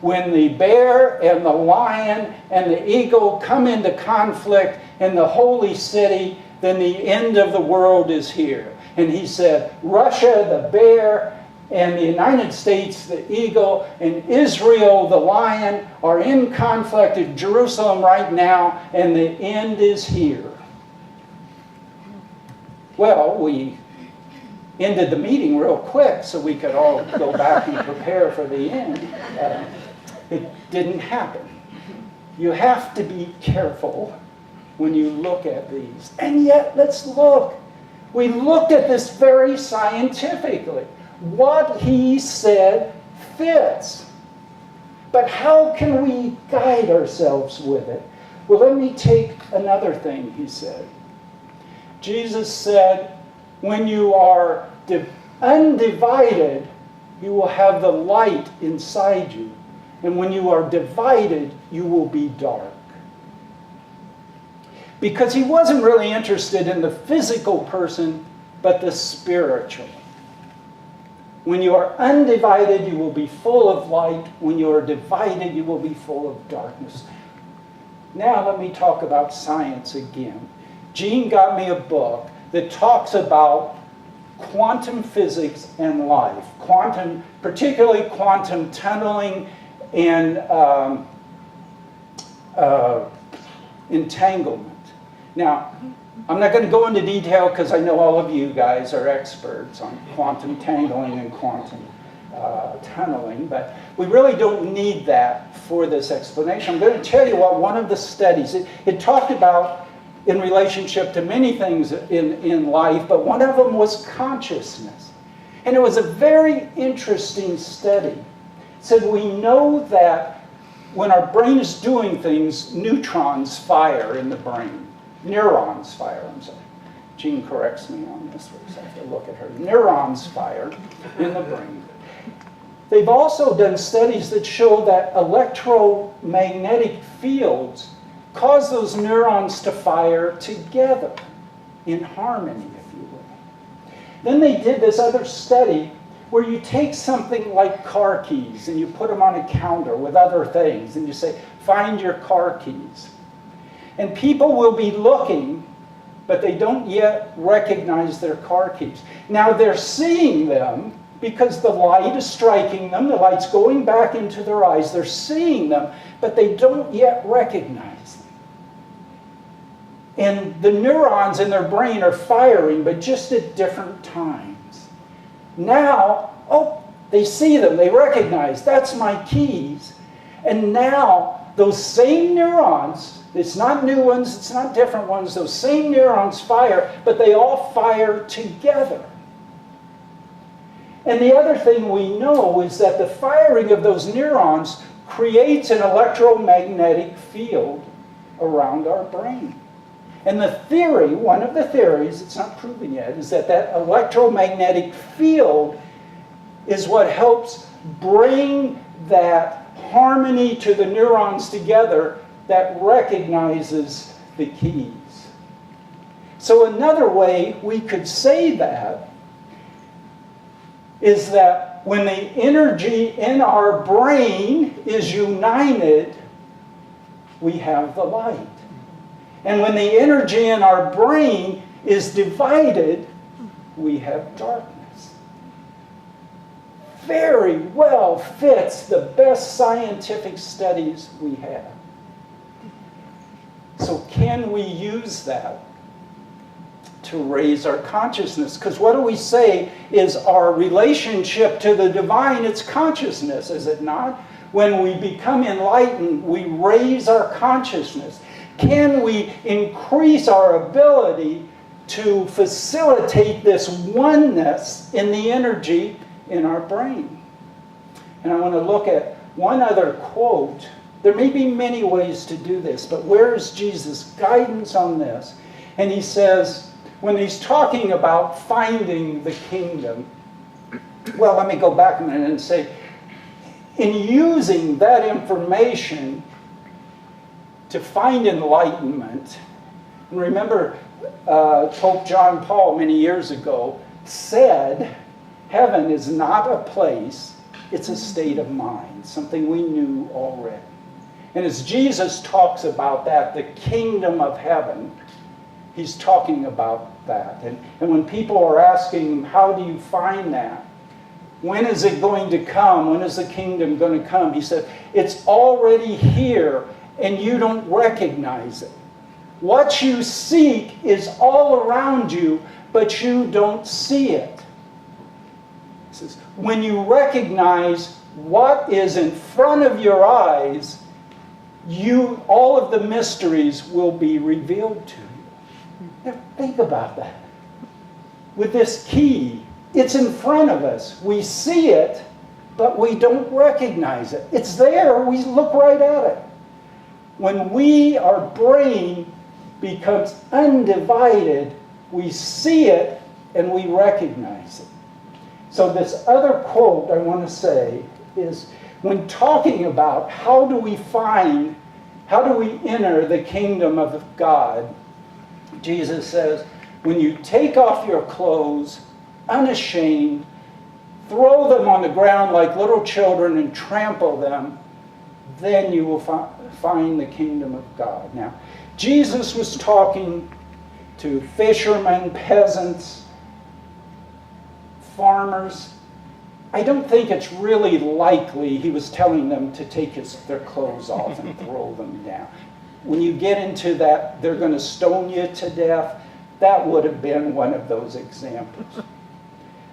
when the bear and the lion and the eagle come into conflict in the holy city, then the end of the world is here. And he said, Russia, the bear, and the United States, the eagle, and Israel, the lion, are in conflict in Jerusalem right now, and the end is here. Well, we ended the meeting real quick so we could all go back and prepare for the end. It didn't happen. You have to be careful when you look at these. And yet, let's look. We looked at this very scientifically. What he said fits. But how can we guide ourselves with it? Well, let me take another thing he said. Jesus said, when you are undivided, you will have the light inside you. And when you are divided, you will be dark. Because he wasn't really interested in the physical person, but the spiritual. When you are undivided, you will be full of light. When you are divided, you will be full of darkness. Now let me talk about science again. Gene got me a book that talks about quantum physics and life. Particularly quantum tunneling and entanglement. Now, I'm not going to go into detail because I know all of you guys are experts on quantum tangling and quantum tunneling, but we really don't need that for this explanation. I'm going to tell you what one of the studies, it talked about in relationship to many things in life, but one of them was consciousness. And it was a very interesting study. It said we know that when our brain is doing things, neutrons fire in the brain. Neurons fire, I'm sorry. Jean corrects me on this, so I have to look at her. Neurons fire in the brain. They've also done studies that show that electromagnetic fields cause those neurons to fire together in harmony, if you will. Then they did this other study where you take something like car keys and you put them on a counter with other things and you say, find your car keys. And people will be looking, but they don't yet recognize their car keys. Now they're seeing them because the light is striking them, the light's going back into their eyes, they're seeing them, but they don't yet recognize them. And the neurons in their brain are firing, but just at different times. Now, they see them, they recognize, that's my keys. And now, those same neurons, it's not new ones, it's not different ones, those same neurons fire, but they all fire together. And the other thing we know is that the firing of those neurons creates an electromagnetic field around our brain. And the theory, one of the theories, it's not proven yet, is that that electromagnetic field is what helps bring that harmony to the neurons together that recognizes the keys. So another way we could say that is that when the energy in our brain is united, we have the light. And when the energy in our brain is divided, we have darkness. Very well fits the best scientific studies we have. So can we use that to raise our consciousness? Because what do we say is our relationship to the divine? It's consciousness, is it not? When we become enlightened, we raise our consciousness. Can we increase our ability to facilitate this oneness in the energy in our brain? And I want to look at one other quote. There may be many ways to do this, but where is Jesus' guidance on this? And he says, when he's talking about finding the kingdom, well, let me go back a minute and say, in using that information to find enlightenment, and remember Pope John Paul many years ago said, heaven is not a place, It's a state of mind, something we knew already. And as Jesus talks about that, the kingdom of heaven, he's talking about that. And when people are asking him, how do you find that? When is it going to come? When is the kingdom going to come? He said, it's already here and you don't recognize it. What you seek is all around you, but you don't see it. He says, when you recognize what is in front of your eyes, all of the mysteries will be revealed to you. Now think about that. With this key, it's in front of us. We see it, but we don't recognize it. It's there. We look right at it. When our brain becomes undivided, we see it and we recognize it. So this other quote I want to say is, when talking about how do we enter the kingdom of God, Jesus says, when you take off your clothes, unashamed, throw them on the ground like little children and trample them, then you will find the kingdom of God. Now, Jesus was talking to fishermen, peasants, farmers. I don't think it's really likely he was telling them to take their clothes off and throw them down. When you get into that, they're going to stone you to death, that would have been one of those examples.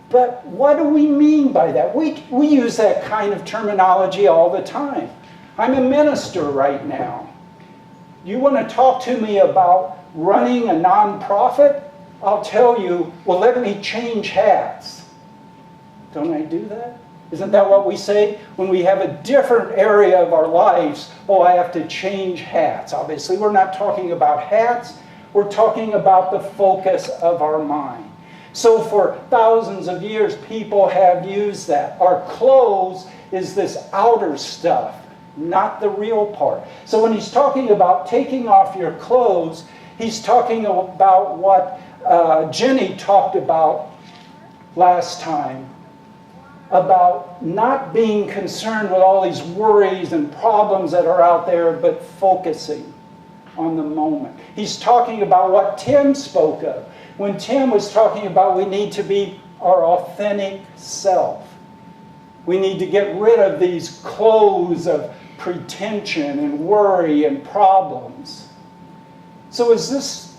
But what do we mean by that? We use that kind of terminology all the time. I'm a minister right now. You want to talk to me about running a nonprofit? I'll tell you, well, let me change hats. Don't I do that? Isn't that what we say? When we have a different area of our lives, oh, I have to change hats. Obviously, we're not talking about hats. We're talking about the focus of our mind. So for thousands of years, people have used that. Our clothes is this outer stuff, not the real part. So when he's talking about taking off your clothes, he's talking about what Jenny talked about last time, about not being concerned with all these worries and problems that are out there, but focusing on the moment. He's talking about what Tim spoke of. When Tim was talking about we need to be our authentic self. We need to get rid of these clothes of pretension and worry and problems. So is this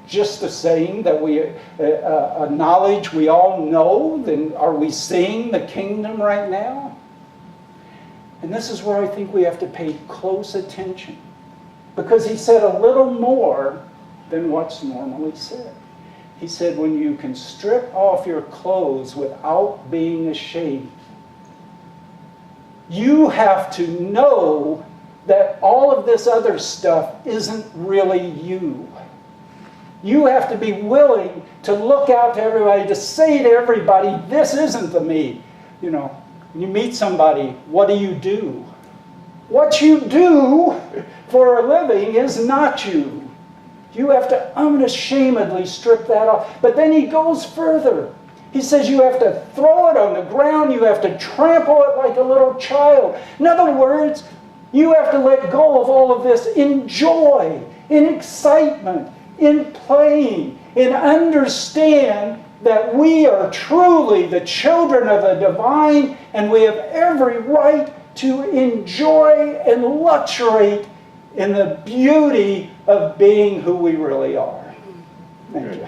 just a saying that a knowledge we all know? Then are we seeing the kingdom right now? And this is where I think we have to pay close attention. Because he said a little more than what's normally said. He said, when you can strip off your clothes without being ashamed, you have to know that all of this other stuff isn't really you. You have to be willing to look out to everybody, to say to everybody, this isn't the me. You know, when you meet somebody, what do? What you do for a living is not you. You have to unashamedly strip that off. But then he goes further. He says you have to throw it on the ground. You have to trample it like a little child. In other words, you have to let go of all of this in joy, in excitement, in playing, and understand that we are truly the children of the divine, and we have every right to enjoy and luxuriate in the beauty of being who we really are. Thank you.